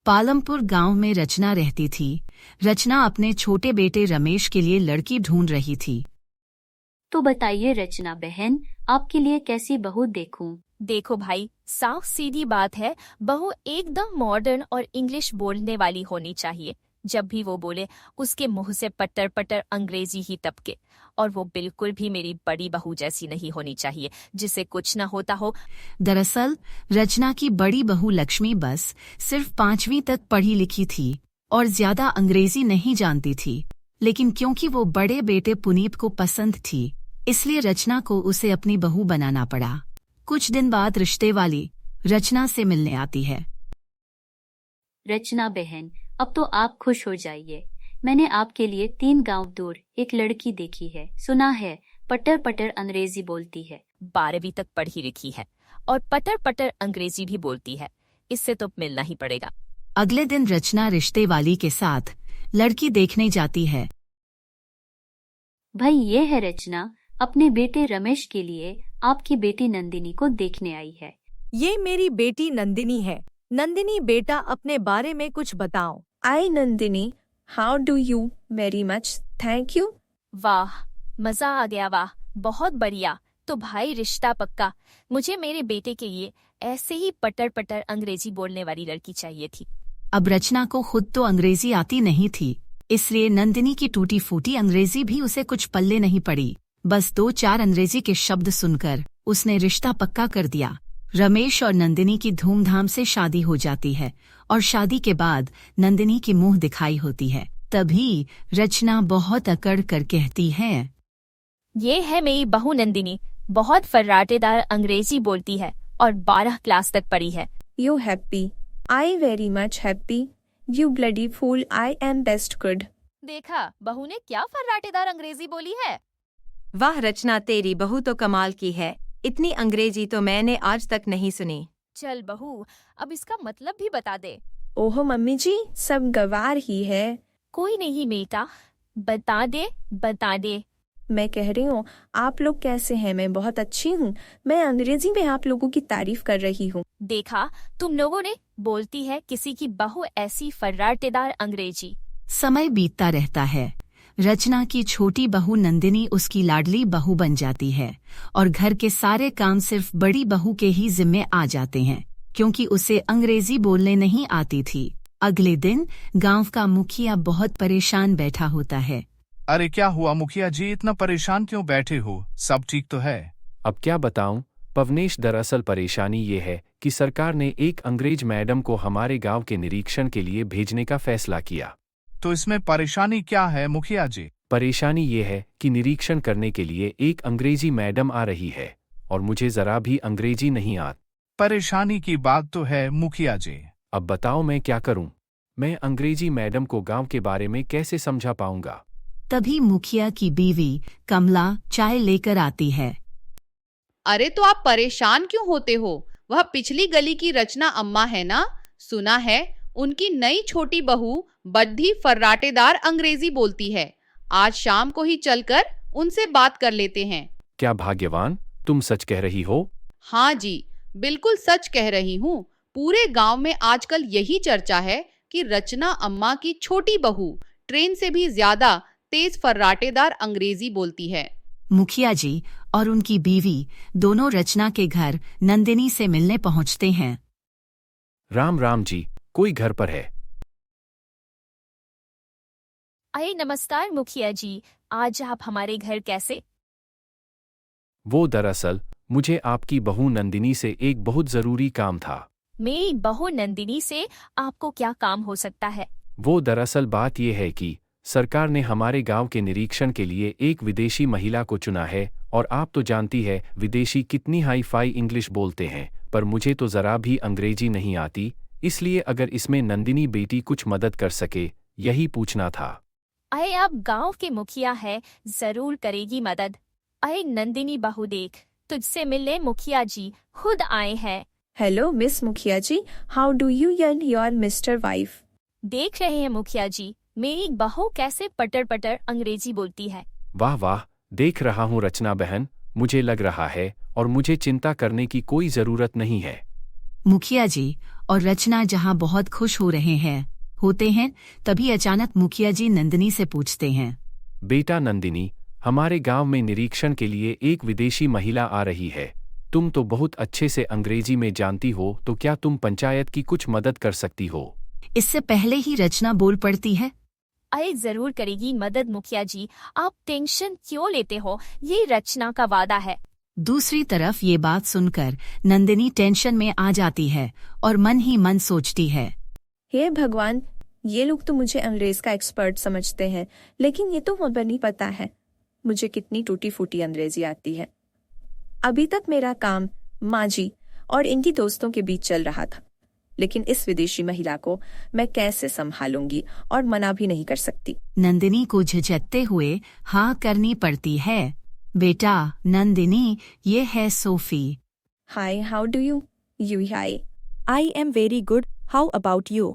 पालमपुर गांव में रचना रहती थी। रचना अपने छोटे बेटे रमेश के लिए लड़की ढूंढ रही थी। तो बताइए रचना बहन, आपके लिए कैसी बहू देखूं? देखो भाई, साफ सीधी बात है, बहू एकदम मॉडर्न और इंग्लिश बोलने वाली होनी चाहिए। जब भी वो बोले उसके मुंह से पटर पटर अंग्रेजी ही टपके। और वो बिल्कुल भी मेरी बड़ी बहू जैसी नहीं होनी चाहिए, जिसे कुछ न होता हो। दरअसल रचना की बड़ी बहू लक्ष्मी बस सिर्फ 5वीं तक पढ़ी लिखी थी और ज्यादा अंग्रेजी नहीं जानती थी। लेकिन क्योंकि वो बड़े बेटे पुनीत को पसंद थी, इसलिए रचना को उसे अपनी बहू बनाना पड़ा। कुछ दिन बाद रिश्ते वाली रचना से मिलने आती है। रचना बहन, अब तो आप खुश हो जाइए। मैंने आपके लिए 3 गांव दूर एक लड़की देखी है। सुना है पटर पटर अंग्रेजी बोलती है। 12वीं तक पढ़ी लिखी है और पटर पटर अंग्रेजी भी बोलती है। इससे तो मिलना ही पड़ेगा। अगले दिन रचना रिश्ते वाली के साथ लड़की देखने जाती है। भाई, ये है रचना, अपने बेटे रमेश के लिए आपकी बेटी नंदिनी को देखने आई है। ये मेरी बेटी नंदिनी है। नंदिनी बेटा, अपने बारे में कुछ बताओ। I Nandini, how do you? Very much thank you. वाह, मजा आ गया। वाह, बहुत बढ़िया। तो भाई रिश्ता पक्का। मुझे मेरे बेटे के लिए ऐसे ही पटर पटर अंग्रेजी बोलने वाली लड़की चाहिए थी। अब रचना को खुद तो अंग्रेजी आती नहीं थी, इसलिए नंदिनी की टूटी फूटी अंग्रेजी भी उसे कुछ पल्ले नहीं पड़ी। बस 2-4 अंग्रेजी के शब्द सुनकर उसने रिश्ता पक्का कर दिया। रमेश और नंदिनी की धूमधाम से शादी हो जाती है और शादी के बाद नंदिनी की मुंह दिखाई होती है। तभी रचना बहुत अकड़ कर कहती है, ये है मेरी बहू नंदिनी, बहुत फर्राटेदार अंग्रेजी बोलती है और 12 क्लास तक पढ़ी है। You happy? I very much happy. You bloody fool, I am best good. देखा, बहू ने क्या फर्राटेदार अंग्रेजी बोली है। वाह रचना, तेरी बहू तो कमाल की है। इतनी अंग्रेजी तो मैंने आज तक नहीं सुनी। चल बहू, अब इसका मतलब भी बता दे। ओहो मम्मी जी, सब गवार ही है। कोई नहीं बेटा, बता दे बता दे। मैं कह रही हूँ, आप लोग कैसे हैं? मैं बहुत अच्छी हूँ। मैं अंग्रेजी में आप लोगों की तारीफ कर रही हूँ। देखा, तुम लोगों ने बोलती है किसी की बहू ऐसी फर्राटेदार अंग्रेजी। समय बीतता रहता है। रचना की छोटी बहू नंदिनी उसकी लाडली बहू बन जाती है और घर के सारे काम सिर्फ बड़ी बहू के ही जिम्मे आ जाते हैं, क्योंकि उसे अंग्रेजी बोलने नहीं आती थी। अगले दिन गांव का मुखिया बहुत परेशान बैठा होता है। अरे क्या हुआ मुखिया जी, इतना परेशान क्यों बैठे हो? सब ठीक तो है? अब क्या बताऊं पवनेश, दरअसल परेशानी ये है कि सरकार ने एक अंग्रेज मैडम को हमारे गांव के निरीक्षण के लिए भेजने का फैसला किया। तो इसमें परेशानी क्या है मुखिया जी? परेशानी ये है कि निरीक्षण करने के लिए एक अंग्रेजी मैडम आ रही है और मुझे जरा भी अंग्रेजी नहीं आती। परेशानी की बात तो है मुखिया जी। अब बताओ मैं क्या करूं? मैं अंग्रेजी मैडम को गांव के बारे में कैसे समझा पाऊंगा? तभी मुखिया की बीवी कमला चाय लेकर आती है। अरे तो आप परेशान क्यों होते हो? वह पिछली गली की रचना अम्मा है ना? सुना है उनकी नई छोटी बहू बड्ढी फर्राटेदार अंग्रेजी बोलती है। आज शाम को ही चलकर उनसे बात कर लेते हैं। क्या भाग्यवान, तुम सच कह रही हो? हाँ जी, बिल्कुल सच कह रही हूँ। पूरे गांव में आजकल यही चर्चा है कि रचना अम्मा की छोटी बहू ट्रेन से भी ज्यादा तेज फर्राटेदार अंग्रेजी बोलती है। मुखिया जी और उनकी बीवी दोनों रचना के घर नंदिनी से मिलने पहुंचते हैं। राम राम जी, कोई घर पर है? अरे नमस्कार मुखिया जी, आज आप हमारे घर कैसे? वो दरअसल मुझे आपकी बहू नंदिनी से एक बहुत जरूरी काम था। मेरी बहू नंदिनी से आपको क्या काम हो सकता है? वो दरअसल बात ये है कि सरकार ने हमारे गांव के निरीक्षण के लिए एक विदेशी महिला को चुना है और आप तो जानती है विदेशी कितनी हाई फाई इंग्लिश बोलते हैं, पर मुझे तो जरा भी अंग्रेजी नहीं आती, इसलिए अगर इसमें नंदिनी बेटी कुछ मदद कर सके, यही पूछना था। अरे आप गांव के मुखिया है, जरूर करेगी मदद। अरे नंदिनी बहू देख, तुझसे मिलने मुखिया जी खुद आए हैं। Hello miss Mukhiya ji, how do you and your mister wife? देख रहे हैं मुखिया जी, मेरी बहू कैसे पटर पटर अंग्रेजी बोलती है। वाह वाह, देख रहा हूँ रचना बहन, मुझे लग रहा है और मुझे चिंता करने की कोई जरूरत नहीं है। मुखिया जी और रचना जहाँ बहुत खुश होते हैं तभी अचानक मुखिया जी नंदिनी से पूछते हैं। बेटा नंदिनी, हमारे गांव में निरीक्षण के लिए एक विदेशी महिला आ रही है। तुम तो बहुत अच्छे से अंग्रेजी में जानती हो, तो क्या तुम पंचायत की कुछ मदद कर सकती हो? इससे पहले ही रचना बोल पड़ती है। अरे जरूर करेगी मदद मुखिया जी, आप टेंशन क्यों लेते हो, ये रचना का वादा है। दूसरी तरफ ये बात सुनकर नंदिनी टेंशन में आ जाती है और मन ही मन सोचती है, हे भगवान, ये लोग तो मुझे अंग्रेज का एक्सपर्ट समझते हैं, लेकिन ये तो मुझे नहीं पता है मुझे कितनी टूटी फूटी अंग्रेजी आती है। अभी तक मेरा काम माँ जी और इनकी दोस्तों के बीच चल रहा था, लेकिन इस विदेशी महिला को मैं कैसे संभालूंगी और मना भी नहीं कर सकती। नंदिनी को झिझकते हुए हाँ करनी पड़ती है। बेटा नंदिनी, ये है Sophie. Hi, how do you? You hi. I am very good. How about you?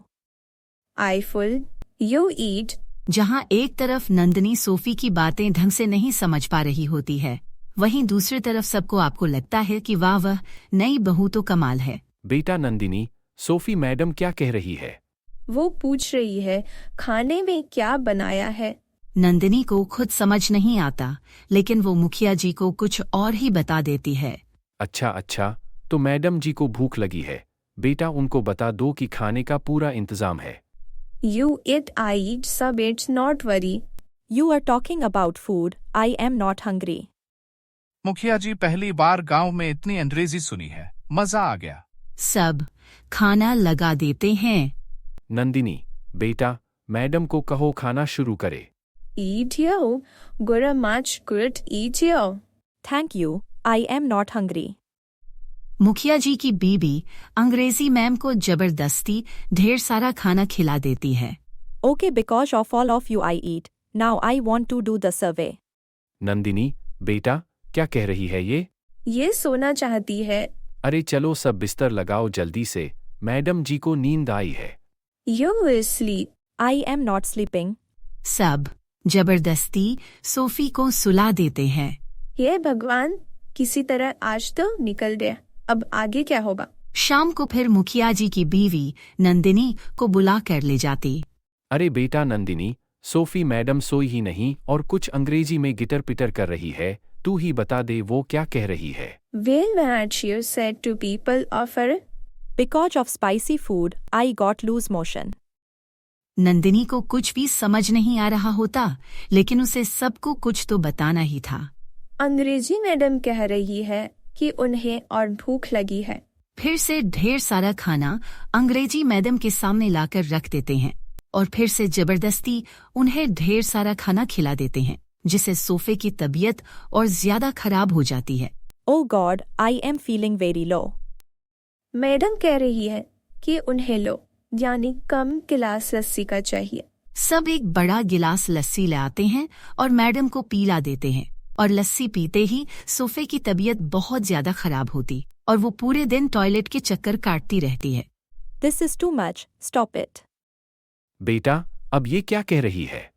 I full, you eat. जहाँ एक तरफ नंदिनी सोफी की बातें ढंग से नहीं समझ पा रही होती है, वहीं दूसरी तरफ सबको आपको लगता है कि वाह वह नई बहू तो कमाल है। बेटा नंदिनी, सोफी मैडम क्या कह रही है? वो पूछ रही है खाने में क्या बनाया है। नंदिनी को खुद समझ नहीं आता, लेकिन वो मुखिया जी को कुछ और ही बता देती है। अच्छा, तो मैडम जी को भूख लगी है। बेटा उनको बता दो कि खाने का पूरा इंतजाम है। You eat, I eat, sub it's not worry. You are talking about food. I am not hungry. मुखिया जी, पहली बार गांव में इतनी अंग्रेजी सुनी है, मजा आ गया। सब खाना लगा देते हैं। नंदिनी, बेटा मैडम को कहो खाना शुरू करे। Eat yo, gura much good, eat yo. Thank you. I am not hungry. मुखिया जी की बीबी अंग्रेजी मैम को जबरदस्ती ढेर सारा खाना खिला देती है। Okay, because of all of you I eat. Now I want to do the survey. Nandini, बेटा क्या कह रही है ये? ये सोना चाहती है। अरे चलो सब बिस्तर लगाओ जल्दी से, मैडम जी को नींद आई है। You sleep. I am not sleeping. सब जबरदस्ती सोफी को सुला देते हैं। हे भगवान, किसी तरह आज तो निकल गया, अब आगे क्या होगा? शाम को फिर मुखिया जी की बीवी नंदिनी को बुला कर ले जाती। अरे बेटा नंदिनी, सोफी मैडम सोई ही नहीं और कुछ अंग्रेजी में गिटर पिटर कर रही है, तू ही बता दे वो क्या कह रही है। Well, what you said to people offer? Because of spicy food, I got loose motion. Nandini को कुछ भी समझ नहीं आ रहा होता, लेकिन उसे सबको कुछ तो बताना ही था। अंग्रेजी मैडम कह रही है कि उन्हें और भूख लगी है। फिर से ढेर सारा खाना अंग्रेजी मैडम के सामने लाकर रख देते हैं और फिर से जबरदस्ती उन्हें ढेर सारा खाना खिला देते हैं, जिससे सोफे की तबीयत और ज्यादा खराब हो जाती है। Oh God, I am feeling very low. Madam कह रही है कि उन्हें लो, यानी कम गिलास लस्सी का चाहिए। सब एक बड़ा गिलास लस्सी ले आते हैं और मैडम को पिला देते हैं, और लस्सी पीते ही सोफे की तबीयत बहुत ज्यादा खराब होती और वो पूरे दिन टॉयलेट के चक्कर काटती रहती है। This is too much. Stop it. बेटा अब ये क्या कह रही है?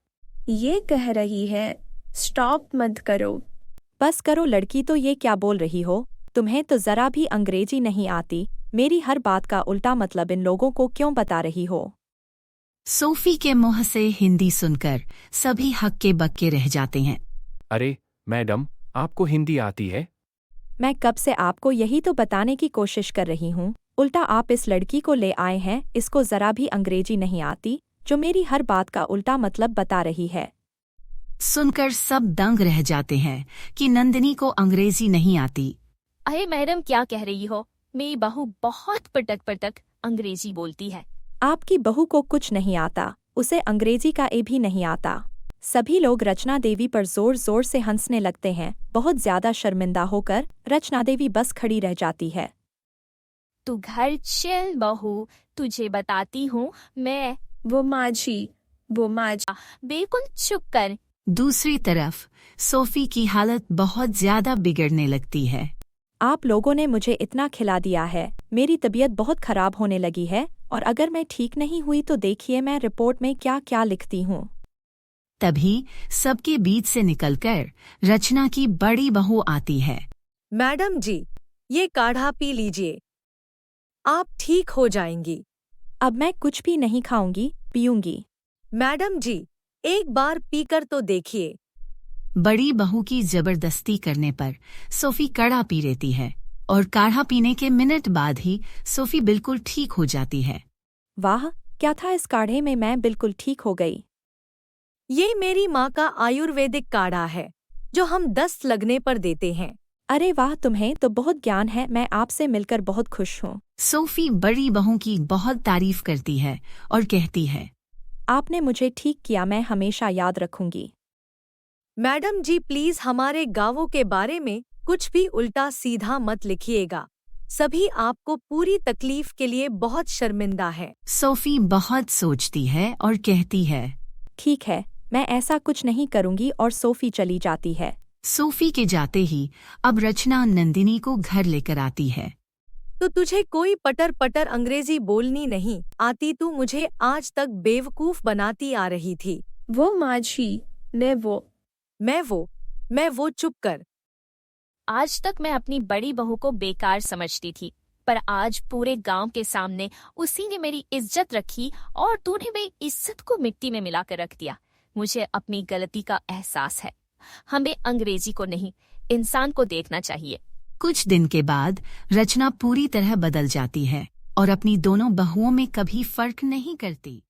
ये कह रही है स्टॉप मत करो। बस करो लड़की, तो ये क्या बोल रही हो? तुम्हें तो जरा भी अंग्रेजी नहीं आती। मेरी हर बात का उल्टा मतलब इन लोगों को क्यों बता रही हो? सोफी के मुंह से हिंदी सुनकर सभी हक्के बक्के रह जाते हैं। अरे मैडम, आपको हिंदी आती है? मैं कब से आपको यही तो बताने की कोशिश कर रही हूँ, उल्टा आप इस लड़की को ले आए हैं, इसको जरा भी अंग्रेजी नहीं आती, जो मेरी हर बात का उल्टा मतलब बता रही है। सुनकर सब दंग रह जाते हैं कि नंदिनी को अंग्रेजी नहीं आती। अरे मैडम क्या कह रही हो? मेरी बहू बहुत पटक पटक अंग्रेजी बोलती है। आपकी बहू को कुछ नहीं आता, उसे अंग्रेजी का ए भी नहीं आता। सभी लोग रचना देवी पर जोर जोर से हंसने लगते हैं। बहुत ज्यादा शर्मिंदा होकर रचना देवी बस खड़ी रह जाती है। तू घर चल बहू, तुझे बताती हूँ मैं। वो माझी, वो माज। बिल्कुल चुप कर। दूसरी तरफ सोफी की हालत बहुत ज्यादा बिगड़ने लगती है। आप लोगों ने मुझे इतना खिला दिया है, मेरी तबीयत बहुत खराब होने लगी है, और अगर मैं ठीक नहीं हुई तो देखिए मैं रिपोर्ट में क्या क्या लिखती हूँ। तभी सबके बीच से निकलकर रचना की बड़ी बहू आती है। मैडम जी, ये काढ़ा पी लीजिए। आप ठीक हो जाएंगी। अब मैं कुछ भी नहीं खाऊंगी पीऊंगी। मैडम जी, एक बार पीकर तो देखिए। बड़ी बहू की जबरदस्ती करने पर सोफी काढ़ा पी लेती है और काढ़ा पीने के मिनट बाद ही सोफी बिल्कुल ठीक हो जाती है। वाह, क्या था इस काढ़े में, मैं बिल्कुल ठीक हो गई। ये मेरी माँ का आयुर्वेदिक काढ़ा है जो हम दस्त लगने पर देते हैं। अरे वाह, तुम्हें तो बहुत ज्ञान है, मैं आपसे मिलकर बहुत खुश हूँ। सोफी बड़ी बहू की बहुत तारीफ करती है और कहती है, आपने मुझे ठीक किया, मैं हमेशा याद रखूंगी। मैडम जी, प्लीज हमारे गांवों के बारे में कुछ भी उल्टा सीधा मत लिखिएगा। सभी आपको पूरी तकलीफ के लिए बहुत शर्मिंदा है। सोफी बहुत सोचती है और कहती है, ठीक है, मैं ऐसा कुछ नहीं करूंगी और सोफी चली जाती है। सोफी के जाते ही अब रचना नंदिनी को घर लेकर आती है। तो तुझे कोई पटर पटर अंग्रेजी बोलनी नहीं आती, तू मुझे आज तक बेवकूफ बनाती आ रही थी। वो माँ जी, मैं वो चुप कर। आज तक मैं अपनी बड़ी बहू को बेकार समझती थी, पर आज पूरे गांव के सामने उसी ने मेरी इज्जत रखी और तूने मेरी इज्जत को मिट्टी में मिलाकर रख दिया। मुझे अपनी गलती का एहसास है। हमें अंग्रेजी को नहीं, इंसान को देखना चाहिए। कुछ दिन के बाद रचना पूरी तरह बदल जाती है और अपनी दोनों बहुओं में कभी फर्क नहीं करती।